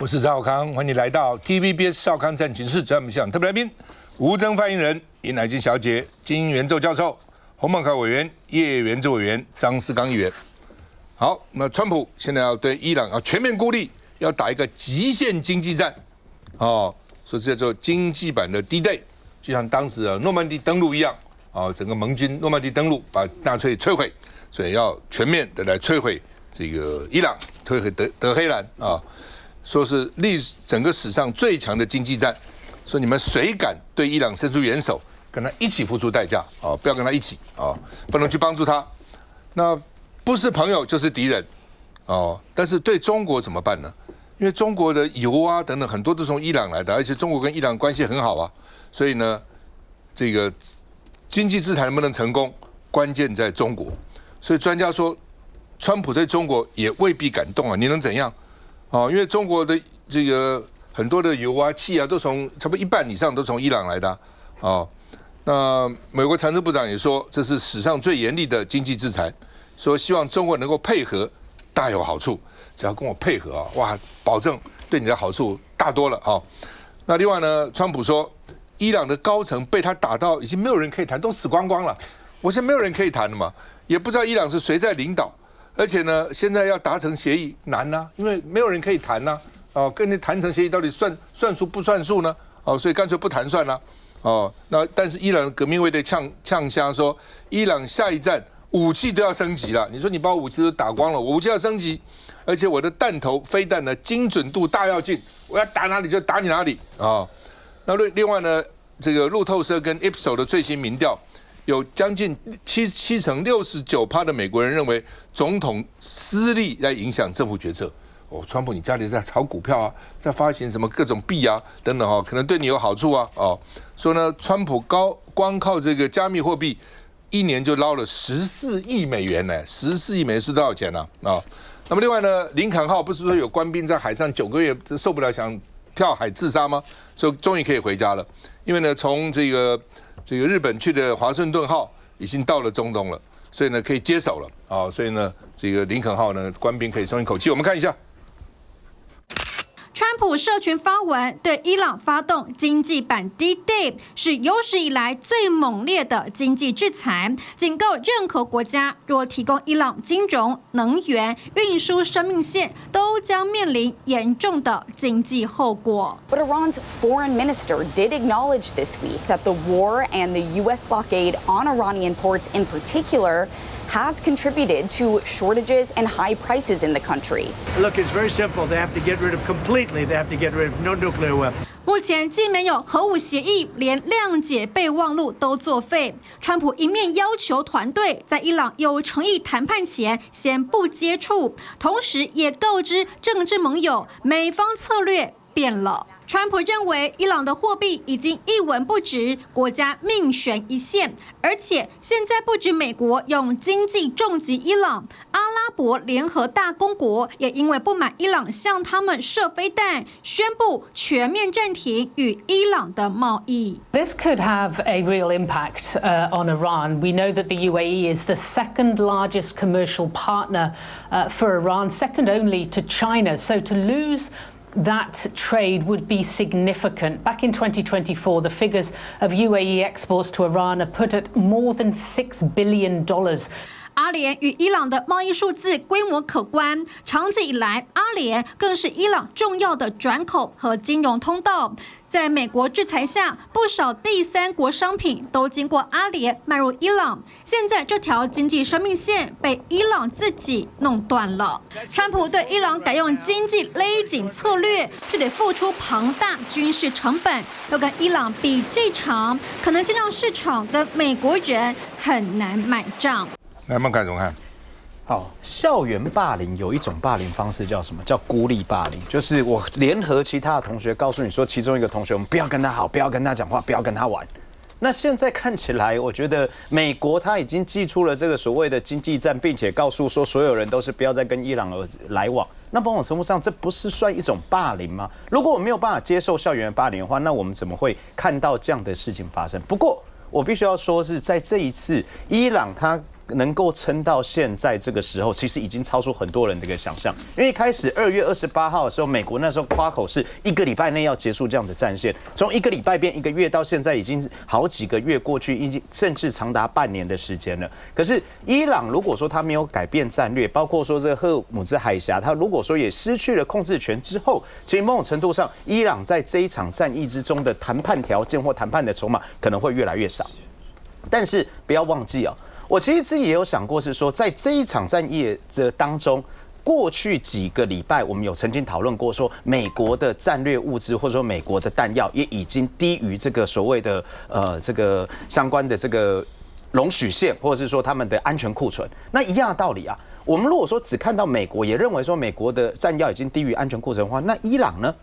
我是趙少康，歡迎你來到 TVBS 少康戰情室。在我們現場特別來賓，吳崢發言人尹乃菁小姐、金元宙教授、洪孟楷委員、葉元之委員、張斯綱議員。好，那川普現在要對伊朗要全面孤立，要打一個極限經濟戰，哦，說這叫做經濟版的 D-Day， 就像當時的諾曼底登陸一樣，哦，整個盟軍諾曼底登陸把納粹摧毀，所以要全面的來摧毀這個伊朗，摧毀德黑蘭啊。說是整個史上最強的經濟戰，說你們誰敢對伊朗伸出援手，跟他一起付出代價啊！不要跟他一起啊，不能去幫助他，那不是朋友就是敵人哦。但是對中國怎麼辦呢？因為中國的油啊等等很多都從伊朗來的，而且中國跟伊朗關係很好啊，所以呢，這個經濟制裁能不能成功，關鍵在中國。所以專家說，川普對中國也未必敢動啊，你能怎樣？哦，因為中國的這個很多的油啊、氣啊，都從差不多一半以上都從伊朗來的啊。哦，那美國財政部長也說，這是史上最嚴厲的經濟制裁，說希望中國能夠配合，大有好處。只要跟我配合啊，哇，保證對你的好處大多了啊。那另外呢，川普說，伊朗的高層被他打到已經沒有人可以談，都死光光了。我現在沒有人可以談了嘛，也不知道伊朗是誰在領導。而且呢，現在要達成協議難吶，因為沒有人可以談吶。哦，跟你談成協議到底算數不算數呢？哦，所以乾脆不談算了。哦，那但是伊朗的革命衛隊嗆聲說，伊朗下一站武器都要升級了。你說你把我武器都打光了，我武器要升級，而且我的彈頭飛彈的精準度大躍進，我要打哪裡就打你哪裡啊。那另外呢，這個路透社跟 Ipsos 的最新民調，有將近七成69%的美國人認為總統私利來影響政府決策。哦，川普你家裡在炒股票啊，在發行什麼各種幣啊等等哦，可能對你有好處啊。哦，說呢，川普光靠這個加密貨幣，一年就撈了14億美元呢，14億美元是多少錢呢？啊，那麼另外呢，林肯號不是說有官兵在海上9個月受不了想跳海自殺嗎？所以終於可以回家了，因為呢，從這個日本去的華盛頓號已經到了中東了，所以呢可以接手了啊，所以呢這個林肯號呢官兵可以鬆一口氣。我們看一下，川普社群發文對伊朗發動經濟版 D-Day， 是有史以來最猛烈的經濟制裁，警告任何國家若提供伊朗金融、能源、運輸生命線，都將面臨嚴重的經濟後果。But Iran's foreign minister did acknowledge this week that the war and the U.S. blockade on Iranian ports in particular has contributed to shortages and high prices in the country. Look, it's very simple. They have to get rid of completely. They have to get rid of no nuclear weapons. 目前既没有核武協議，連諒解備忘錄都作廢。川普一面要求團隊在伊朗有誠意談判前先不接觸，同時也告知政治盟友，美方策略變了。川普認為伊朗的貨幣已經一文不值，國家命懸一線，而且現在不止美國用經濟重擊伊朗，阿拉伯聯合大公國也因為不滿伊朗向他們射飛彈，宣布全面暫停與伊朗的貿易。This could have a real impact on Iran. We know that the UAE is the second largest commercial partner for Iran, second only to China. So to lose that trade would be significant. Back in 2024, the figures of UAE exports to Iran are put at more than $6 billion. 阿聯與伊朗的貿易數字規模可觀，長期以來，阿聯更是伊朗重要的轉口和金融通道。在美國制裁下，不少第三國商品都經過阿聯邁入伊朗。現在這條經濟生命線被伊朗自己弄斷了。川普對伊朗改用經濟勒緊策略，卻得付出龐大軍事成本，要跟伊朗比氣場，可能先讓市場跟美國人很難買賬。來，孟楷怎麼看？好，校園霸凌有一種霸凌方式叫什麼？叫孤立霸凌，就是我聯合其他的同學告訴你說，其中一個同學我們不要跟他好，不要跟他講話，不要跟他玩。那現在看起來，我覺得美國他已經祭出了這個所謂的經濟戰，並且告訴說所有人都是不要再跟伊朗來往。那某種程度上，這不是算一種霸凌嗎？如果我沒有辦法接受校園霸凌的話，那我們怎麼會看到這樣的事情發生？不過我必須要說，是在這一次伊朗他能夠撐到現在這個時候，其實已經超出很多人的一個想象。因為一開始2月28號的時候，美國那時候誇口是1個禮拜內要結束這樣的戰線，從1個禮拜變1個月，到現在已經好幾個月過去，已經甚至長達半年的時間了。可是伊朗如果說他沒有改變戰略，包括說這個赫姆茲海峽，他如果說也失去了控制權之後，其實某種程度上，伊朗在這一場戰役之中的談判條件或談判的籌碼可能會越來越少。但是不要忘記啊，我其實自己也有想過，是說在這一場戰役的當中，過去幾個禮拜我們有曾經討論過，說美國的戰略物資或者說美國的彈藥也已經低於這個所謂的這個相關的這個容許線，或者是說他們的安全庫存。那一樣的道理啊，我們如果說只看到美國也認為說美國的彈藥已經低於安全庫存的話，那伊朗呢？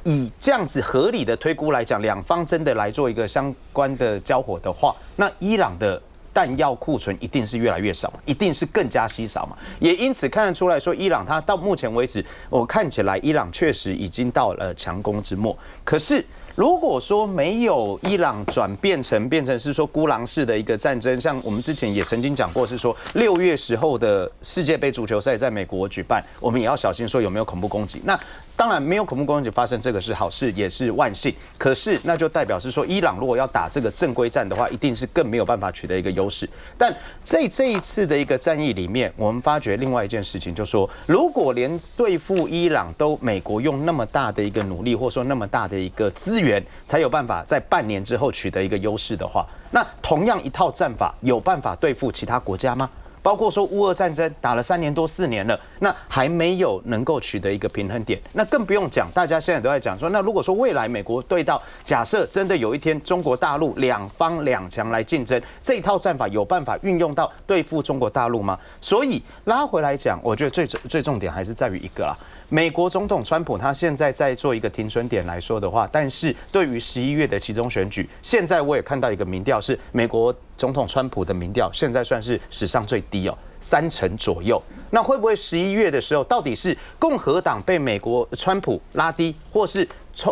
以這樣子合理的推估來講，兩方真的來做一個相關的交火的話，那伊朗的彈藥庫存一定是越來越少，一定是更加稀少嘛。也因此看得出來說，伊朗它到目前為止，我看起來伊朗確實已經到了強攻之末。可是如果說沒有伊朗變成是說孤狼式的一個戰爭，像我們之前也曾經講過，是說6月時候的世界杯足球賽在美國舉辦，我們也要小心說有沒有恐怖攻擊。那當然沒有恐怖攻擊發生，這個是好事，也是萬幸。可是那就代表是說，伊朗如果要打這個正規戰的話，一定是更沒有辦法取得一個優勢。但在這一次的一個戰役裡面，我們發覺另外一件事情，就是說，如果連對付伊朗都美國用那麼大的一個努力，或者說那麼大的一個資源，才有辦法在半年之後取得一個優勢的話，那同樣一套戰法有辦法對付其他國家嗎？包括說烏俄戰爭打了3年多4年了，那還沒有能夠取得一個平衡點，那更不用講，大家現在都在講說，那如果說未來美國對到，假設真的有一天中國大陸兩方兩強來競爭，這一套戰法有辦法運用到對付中國大陸嗎？所以拉回來講，我覺得最重點還是在於一個啦。美國總統川普他現在在做一個停損點來說的話，但是對於11月的期中選舉，現在我也看到一個民調是美國總統川普的民調，現在算是史上最低哦，30%左右。那會不會11月的時候，到底是共和黨被美國川普拉低，或是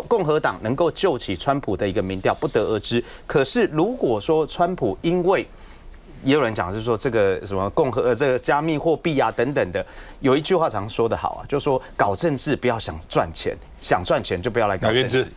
共和黨能夠救起川普的一個民調，不得而知。可是如果說川普因為也有人講是說這個什麼這個加密貨幣啊等等的，有一句話常說得好啊，就是說搞政治不要想賺錢，想賺錢就不要來搞政治。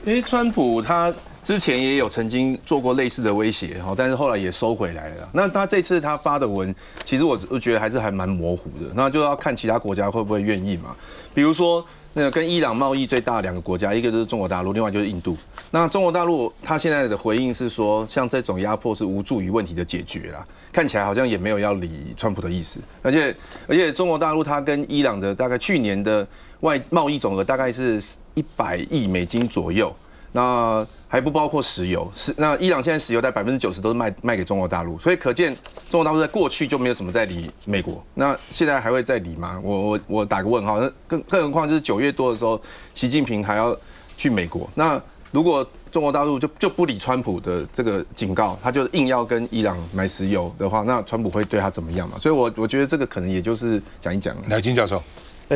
因為川普他之前也有曾經做過類似的威脅，但是後來也收回來了。那他這次他發的文，其實我覺得還是還蠻模糊的，那就要看其他國家會不會願意嘛。比如說那個跟伊朗貿易最大的2個國家，一個就是中國大陸，另外就是印度。那中國大陸他現在的回應是說，像這種壓迫是無助於問題的解決啦，看起來好像也沒有要理川普的意思。而且中國大陸它跟伊朗的大概去年的貿易總額大概是100億美金左右，那還不包括石油。那伊朗現在石油在90%都是賣給中國大陸，所以可見中國大陸在過去就沒有什麼在理美國，那現在還會再理嗎？我打個問號。更何況就是9月多的時候，習近平還要去美國。那如果中國大陸就不理川普的這個警告，他就硬要跟伊朗買石油的話，那川普會對他怎麼樣嘛？所以我覺得這個可能也就是講一講。來，金教授，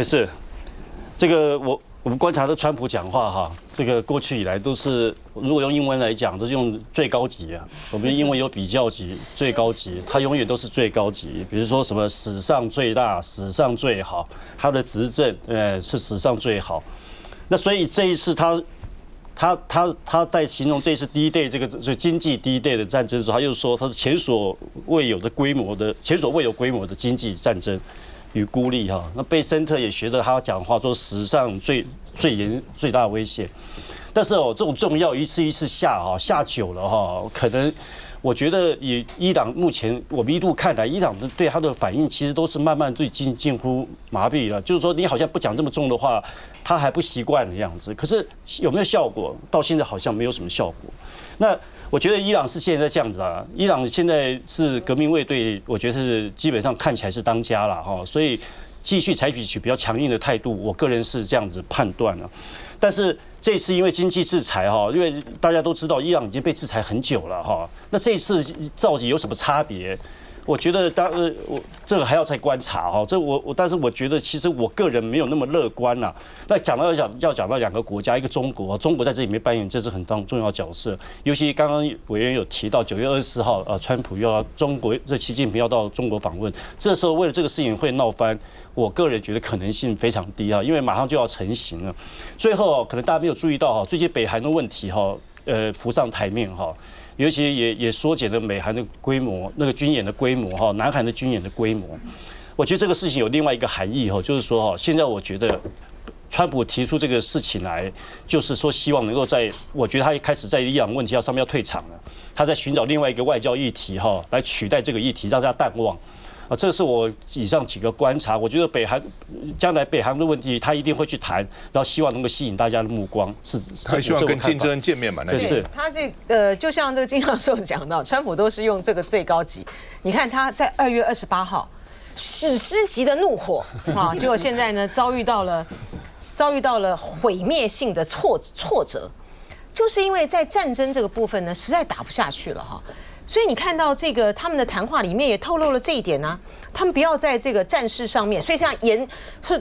是這個我們觀察的川普講話哈，這個過去以來都是，如果用英文來講，都是用最高級啊。我們英文有比較級、最高級，他永遠都是最高級。比如說什麼史上最大、史上最好，他的執政是史上最好。那所以這一次他在形容這次第一 day 這個經濟第一 day 的戰爭的時候，他又說他是前所未有規模的經濟戰爭與孤立哈。那貝森特也學着他講話，說史上最大的威脅。但是這種重要一次一次下久了哈，可能我覺得以伊朗目前我們一路看來，伊朗對他的反應其實都是慢慢對近乎麻痹了。就是說你好像不講這麼重的話，他還不習慣的樣子。可是有沒有效果？到現在好像沒有什麼效果。那我覺得伊朗是現在這樣子啊，伊朗現在是革命衛隊，我覺得是基本上看起來是當家了哈，所以繼續採取比較強硬的態度，我個人是這樣子判斷了。但是這次因為經濟制裁哈，因為大家都知道伊朗已經被制裁很久了哈，那這一次到底有什麼差別？我覺得我這個還要再觀察哈，但是我覺得其實我個人沒有那麼樂觀吶。那要講到兩個國家，一個中國，中國在這裡面扮演這是很重要的角色。尤其剛剛委員有提到9月24號，川普要中國，這習近平要到中國訪問，這時候為了這個事情會鬧翻，我個人覺得可能性非常低哈，因為馬上就要成型了。最後可能大家沒有注意到哈，最近北韓的問題哈，浮上台面哈。尤其也縮減了美韓的規模，那個軍演的規模哈，南韓的軍演的規模。我覺得這個事情有另外一個含義哈，就是說哈，現在我覺得川普提出這個事情來，就是說希望能夠我覺得他一開始在伊朗問題上面要退場了，他在尋找另外一個外交議題哈，來取代這個議題，讓大家淡忘。啊，這是我以上幾個觀察。我覺得將來北韓的問題，他一定會去談，然後希望能夠吸引大家的目光。他希望跟金正恩見面嘛？那是他就像这個金教授講到，川普都是用這個最高級。你看他在2月28號，史詩級的怒火啊，結果現在呢遭遇到了毀滅性的挫折，就是因為在戰爭這個部分呢，實在打不下去了哈。所以你看到這個他們的談話裡面也透露了這一點啊，他們不要在這個戰事上面，所以像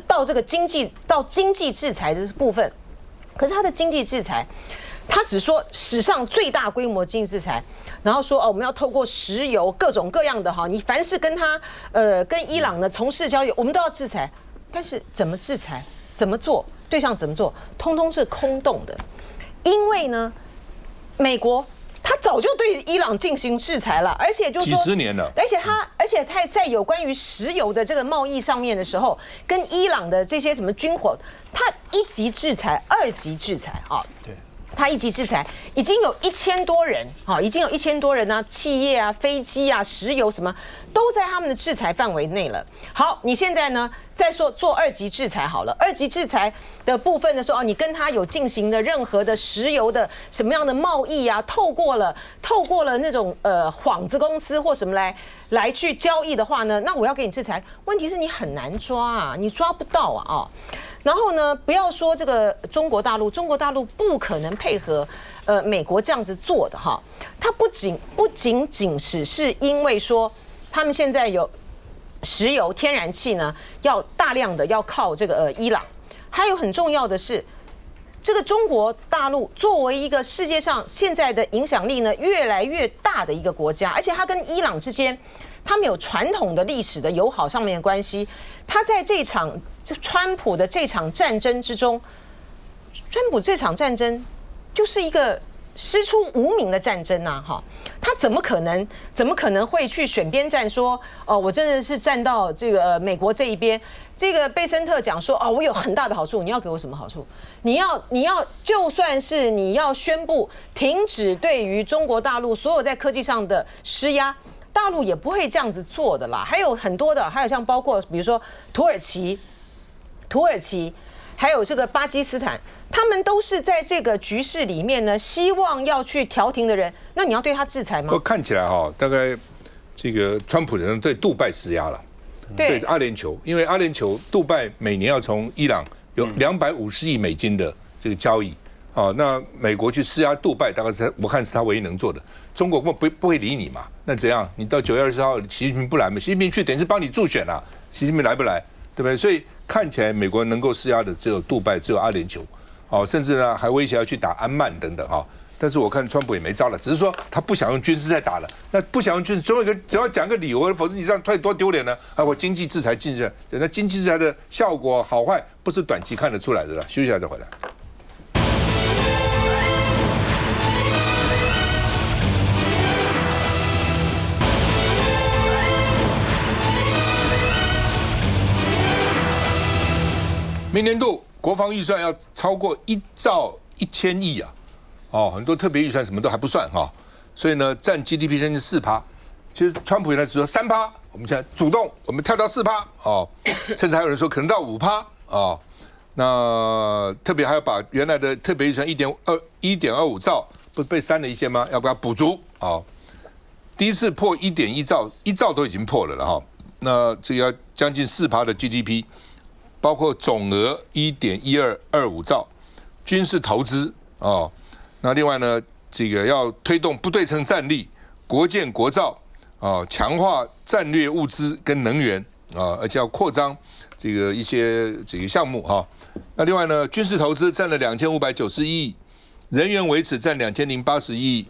到這個經濟制裁的部分，可是他的經濟制裁，他只說史上最大規模經濟制裁，然後說我們要透過石油各種各樣的哈，你凡是跟伊朗呢從事交易，我們都要制裁，但是怎麼制裁，怎麼做，對象怎麼做，通通是空洞的，因為呢，美國。他早就對伊朗進行制裁了，而且就是說幾十年了，而且他在有關於石油的這個貿易上面的時候，跟伊朗的這些什麼軍火，他1級制裁、2級制裁啊，对，他1級制裁已經有1000多人啊，已經有1000多人啊，企業啊、飛機啊、石油什麼都在他們的制裁範圍內了。好，你現在呢？再說做2級制裁好了，2級制裁的部分的時候，你跟他有進行的任何的石油的什麼樣的貿易啊，透過了那種幌子公司或什麼來去交易的話呢，那我要給你制裁。問題是你很難抓啊，你抓不到啊。然後呢，不要說這個中國大陸不可能配合美國這樣子做的哈。它不僅僅是因為說他們現在有石油、天然氣呢，要大量的要靠這個伊朗，還有很重要的是，這個中國大陸作為一個世界上現在的影響力呢越來越大的一個國家，而且它跟伊朗之間，他們有傳統的歷史的友好上面的關係，他在川普的這場戰爭之中，川普這場戰爭就是一個師出無名的戰爭吶，哈，他怎麼可能會去選邊站說，我真的是站到這個美國這一邊？這個貝森特講說，我有很大的好處，你要給我什麼好處？你要就算是你要宣布停止對於中國大陸所有在科技上的施壓，大陸也不會這樣子做的啦。還有很多的，還有像包括比如說土耳其，還有這個巴基斯坦。他們都是在這個局勢裡面呢，希望要去調停的人，那你要對他制裁嗎？看起来哈，大概這個川普人對杜拜施壓了，對阿聯酋，因為阿聯酋杜拜每年要從伊朗有250億美金的這個交易，那美國去施壓杜拜，大概是我看是他唯一能做的。中國不會理你嘛？那怎樣？你到9月20號，習近平不來嘛？習近平去等於是幫你助選了，習近平來不來，對不對？所以看起來美國能夠施壓的只有杜拜，只有阿聯酋。甚至呢還威脅要去打安曼等等哈，但是我看川普也沒招了，只是說他不想用軍事再打了。那不想用軍事，只要講個理由，否則你這樣太多丟臉了。我經濟制裁進去，那經濟制裁的效果好壞不是短期看得出來的了。休息一下再回來。明年度國防預算要超過1兆1000億啊，很多特別預算什麼都還不算哈，所以呢佔 GDP 將近4%，其實川普原來只說3%，我們現在主動我們跳到4%哦，甚至還有人說可能到5%哦，那特別還要把原來的特別預算1.25兆不是被刪了一些嗎？要不要補足哦？第一次破1.1兆，1兆都已經破了哈，那這個要將近4%的 GDP。包括總額1.1225兆，軍事投資哦，那另外呢，這個要推動不對稱戰力，國艦國造強化戰略物資跟能源而且要擴張這個一些這個項目哈。那另外呢，軍事投資佔了2591億，人員維持佔2081億，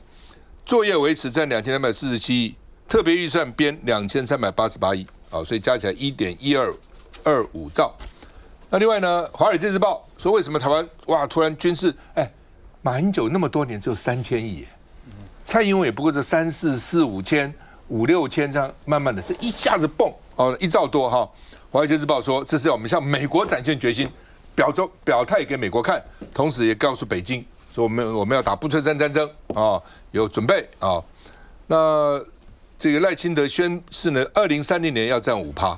作業維持佔2247億，特別預算編2388億所以加起來1.1225兆。那另外呢，《華爾街日報》說，為什麼台灣突然軍事馬英九那麼多年只有3000億耶，蔡英文也不過這3、4、4、5千、5、6千這樣，慢慢的這一下子蹦1兆多哈。《華爾街日報》說，這是要我們向美國展現決心，表態給美國看，同時也告訴北京說我們要打不退戰爭有準備那這個賴清德宣誓呢，2030年要佔5%，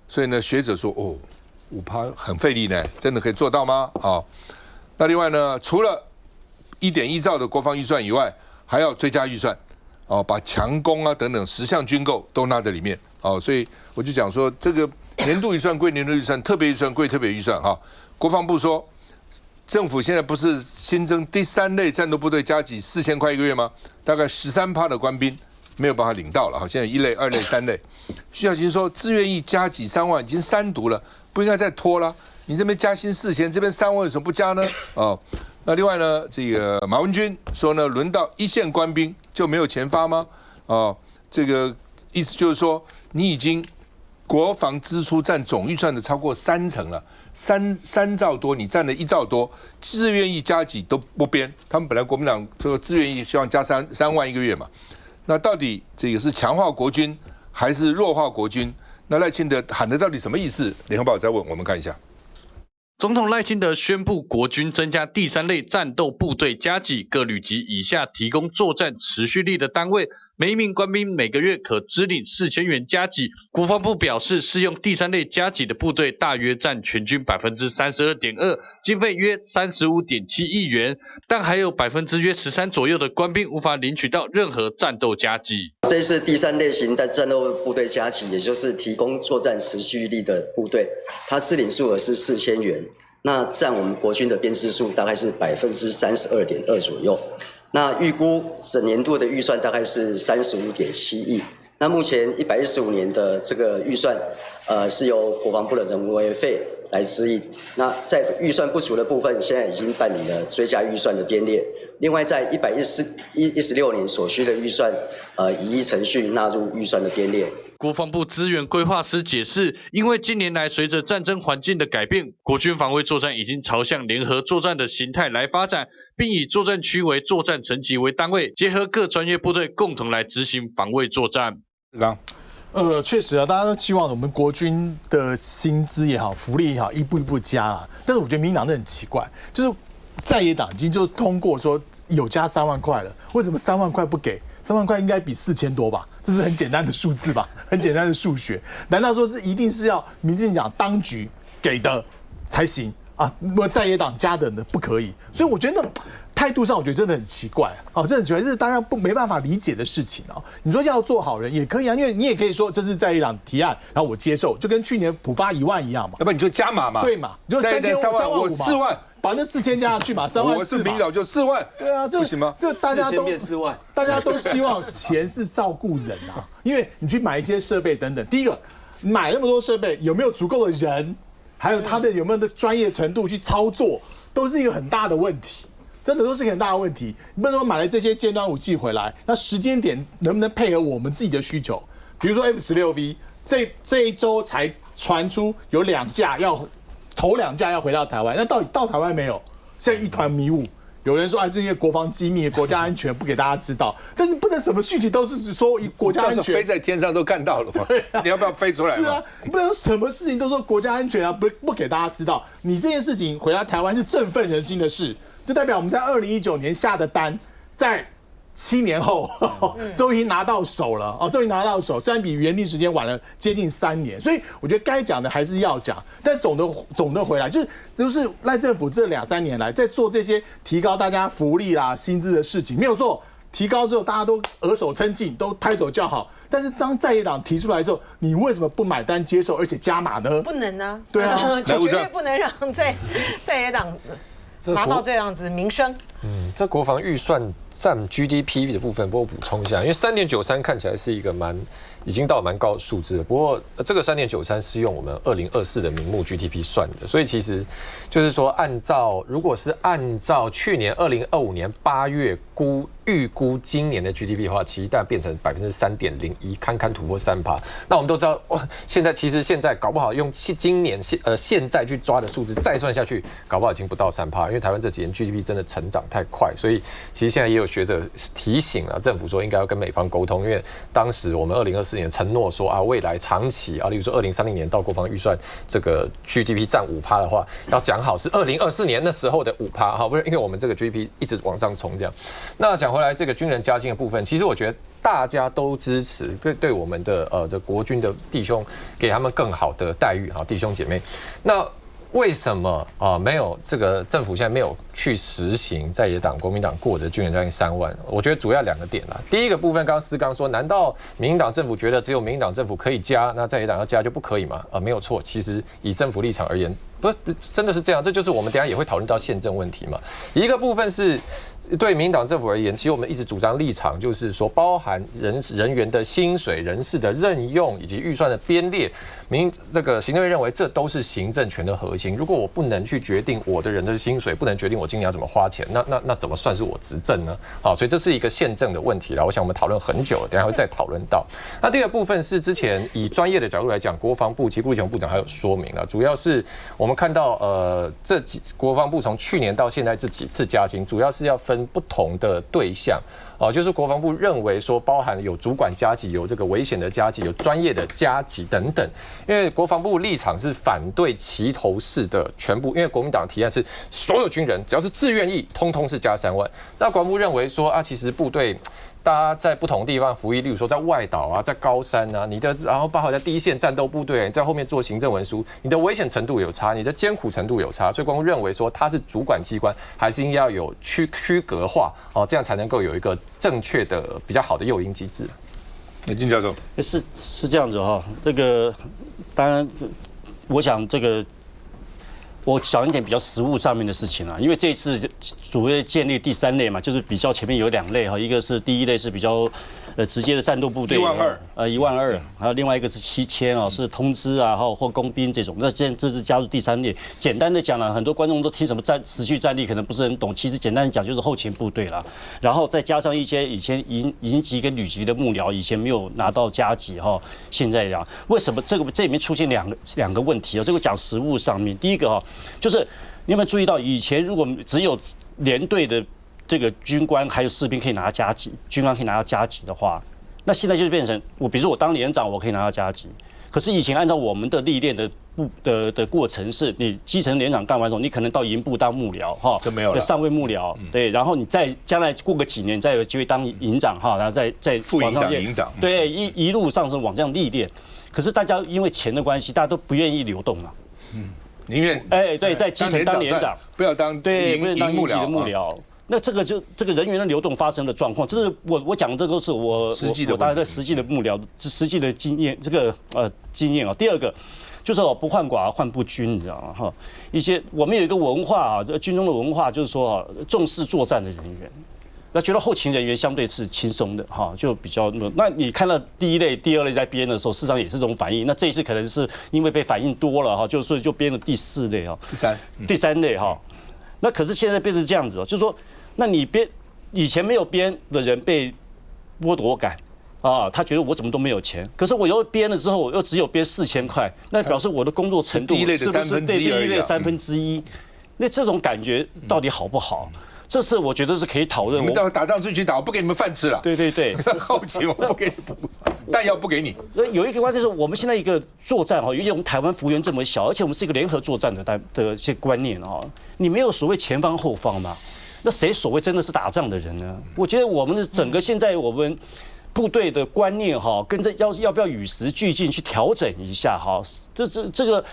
所以呢，學者說5%很費力呢，真的可以做到嗎？那另外呢，除了1.1兆的國防預算以外，還要追加預算把強攻等等10項軍購都納在裡面所以我就講說，這個年度預算歸年度預算，特別預算歸特別預算國防部說，政府現在不是新增第3類戰鬥部隊加給4000塊一個月嗎？大概13%的官兵沒有辦法領到了現在1類、2類、3類。徐小琴說，自願役加給3萬已經3讀了，不應該再拖了。你這邊加薪4000，這邊3萬為什麼不加呢？那另外呢，這個馬文君說呢，輪到一線官兵就沒有錢發嗎？這個意思就是說，你已經國防支出佔總預算的超過30%了，3兆多，你佔了1兆多，自願役加給都不編。他們本來國民黨這個自願役希望加3萬一個月嘛，那到底這個是強化國軍還是弱化國軍？那賴清德喊的到底什麼意思？聯合報再問，我們看一下。總統賴清德宣布，國軍增加第3類戰鬥部隊加給各旅級以下提供作戰持續力的單位，每一名官兵每個月可支領4000元加給。國防部表示，適用第3類加給的部隊大約佔全軍32.2%，經費約35.7億元，但還有約13%左右的官兵無法領取到任何戰鬥加給。這是第3類型的戰鬥部隊加給，也就是提供作戰持續力的部队，它支領數額是4000元。那佔我們國軍的編制數大概是32.2%左右，那預估整年度的預算大概是35.7億。那目前115年的這個預算，是由國防部的人為費來支應。那在預算不足的部分，現在已經辦理了追加預算的編列。另外，在116年所需的預算，已依程序納入預算的編列。國防部資源規劃司解釋，因為近年來隨着戰爭環境的改變，國軍防衛作戰已經朝向聯合作戰的形態來發展，並以作戰區為作戰層級為單位，結合各專業部隊共同來執行防衛作戰。確實啊，大家都期望我們國軍的薪資也好，福利也好，一步一步加啊。但是我覺得民進黨很奇怪，就是在野黨已經就通過說有加3萬塊了，為什麼3萬塊不給？3萬塊應該比4000多吧？這是很簡單的數字吧，很簡單的數學。難道說這一定是要民進黨當局給的才行啊？在野黨加的呢不可以？所以我覺得態度上，我覺得真的很奇怪真的很奇怪，这是大家没辦法理解的事情你說要做好人也可以啊，因為你也可以說這是在野黨提案，然後我接受，就跟去年普發1萬一樣嘛。要不然你就加碼嘛，對嘛？你就3萬我4萬。把那4000加下去嘛，3萬4嘛。我是民導就4萬。对啊，這不行嗎？這大家都4萬，大家都希望錢是照顧人啊，因為你去買一些設備等等。第一個，買那麼多設備有沒有足夠的人，還有他的有沒有的專業程度去操作，都是一個很大的問題。真的都是一個很大的問題。你不能說買了這些尖端武器回來，那時間點能不能配合我們自己的需求？比如說 F16V， 這一周才傳出有頭2架要回到台灣，那到底到台灣沒有？現在一團迷霧。有人說，這些國防機密、國家安全不給大家知道，但是不能什麼事情都是說國家安全。飛在天上都看到了嘛？你要不要飛出來？是啊，不能什麼事情都說國家安全啊，不給大家知道。你這件事情回來台灣是振奮人心的事，就代表我們在2019年下的單，在7年後終於拿到手了終於拿到手，雖然比原定時間晚了接近3年，所以我覺得該講的還是要講，但總的回來就是賴政府這2-3年來在做這些提高大家福利啦、薪資的事情，沒有做，提高之後大家都額手稱慶，都拍手叫好，但是當在野黨提出來的時候，你為什麼不買單接受，而且加碼呢？不能啊，對啊，就絕對不能讓在野黨拿到這樣子名聲。這國防預算佔 GDP 的部分，不過我補充一下，因為3.93看起來是一個已經到蠻高的數字了。不過這個3.93是用我們2024的名目 GDP 算的，所以其實就是說，如果是按照去年2025年8月預估今年的 GDP 的話，其實大概变成3.01%，堪堪突破3%。那我們都知道，现在搞不好用今年现在去抓的數字再算下去，搞不好已經不到3%，因為台灣這幾年 GDP 真的成長太快，所以其實現在也有學者提醒了政府說，應該要跟美方溝通，因為當時我們2024年承諾說未來長期例如說2030年到國防預算這個 GDP 佔5%的話，要講好是2024年那時候的5%，不是因為我們這個 GDP 一直往上衝這樣。那講回來這個軍人加薪的部分，其實我覺得大家都支持，對我們的這國軍的弟兄給他們更好的待遇，弟兄姐妹。那為什麼沒有这個政府現在沒有去實行在野黨國民黨過的軍人加薪3萬？我覺得主要2個點啦。第一個部分，剛剛思剛說，難道民進黨政府覺得只有民進黨政府可以加，那在野黨要加就不可以嗎？沒有錯，其實以政府立場而言，不真的是這樣，這就是我們等一下也會討論到憲政問題嘛。一個部分是對民進黨政府而言，其實我們一直主張立場就是說，包含人員的薪水、人事的任用以及預算的編列，這個行政院認為這都是行政權的核心。如果我不能去決定我的人的薪水，不能決定我今年要怎麼花錢，那怎麼算是我執政呢？好，所以這是一個憲政的問題啦。我想我們討論很久了，等一下會再討論到。那第二個部分是之前以專業的角度來講，國防部其實顧立雄部長還有說明了，主要是我們看到國防部從去年到現在這幾次加薪，主要是要分不同的對象。就是国防部認為說，包含有主管加給，有這個危險的加給，有專業的加給等等。因為國防部立場是反對齊頭式的全部，因為國民黨提案是所有軍人只要是自願役，通通是加3萬。那國防部認為說其實部隊大家在不同地方服役，例如說在外島在高山然後包括在第一線戰鬥部隊，你在後面做行政文書，你的危險程度有差，你的艱苦程度有差，所以國防部認為說它是主管機關，還是應該要有區隔化，這樣才能夠有一個正確的比較好的誘因機制。金教授是這樣子哈，這個當然我想這個。我講一點比較實務上面的事情因為這一次主要建立第3類嘛，就是比較前面有2類一個是第一類是比較直接的戰鬥部隊12000，還有另外一個是7000是通知或工兵這種。那這是加入第3類。簡單的講了，很多觀眾都聽什麼持續戰力可能不是很懂，其實簡單講就是後勤部隊啦，然後再加上一些以前營級跟旅級的幕僚，以前沒有拿到加給現在講為什麼這裡面出現兩個問題這個講實務上面，第一個就是你有沒有注意到，以前如果只有連隊的這個軍官還有士兵可以拿到加給，軍官可以拿到加給的話，那現在就是變成比如說我當連長，我可以拿到加給。可是以前按照我們的歷練的過程，是你基層連長幹完之後，你可能到營部當幕僚就沒有了，上尉幕僚对，然後你再將來過個幾年，再有機會當營長然後再副營長、營長，对，一路上升往這樣歷練。可是大家因為錢的關係，大家都不願意流動嘛。寧願對，在基層當連長，不要當營幕僚的幕僚。那這個人員的流動發生的狀況，這是我講的，這都是我大概在實際的幕僚、實際的經驗，經驗第二個就是不患寡而患不均，你知道嗎？一些我們有一個文化軍中的文化就是說重視作戰的人員，那覺得後勤人員相對是輕鬆的就比較那你看到第1類、第2類在編的時候，事實上也是這種反應。那這一次可能是因為被反應多了就編了第4類第3類那可是現在變成這樣子就是說。那你以前沒有編的人被剝奪感他覺得我怎麼都沒有錢，可是我又編了之後，我又只有編4000塊，那表示我的工作程度是不是第1類1/3？那這種感覺到底好不好？這是我覺得是可以討論。你們到打仗出去打，我不給你們飯吃了。對，後勤我不給你補，彈藥不給你。有一個關鍵是我們現在一個作戰尤其我們台灣幅員這麼小，而且我們是一個聯合作戰的一些觀念你沒有所謂前方後方嘛？那誰所謂真的是打仗的人呢？我覺得我們的整個現在我們部隊的觀念跟着要不要與時俱進去調整一下這個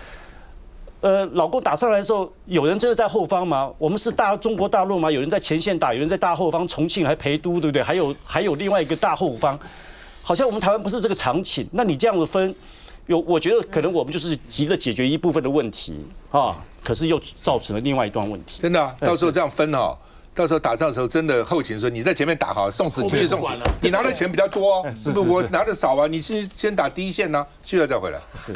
老共打上來的時候，有人真的在後方嗎？我們是中國大陸嗎？有人在前線打，有人在大後方，重慶還陪都，對不對？還有另外一個大後方，好像我們台灣不是這個場景。那你這樣子分，我覺得可能我們就是急着解決一部分的問題可是又造成了另外一段問題。真的到時候這樣分到时候打仗的時候，真的後勤說你在前面打好，送死你去送死，你拿的錢比較多哦，是我拿的少啊，你先打第一線呢，去了再回來。是。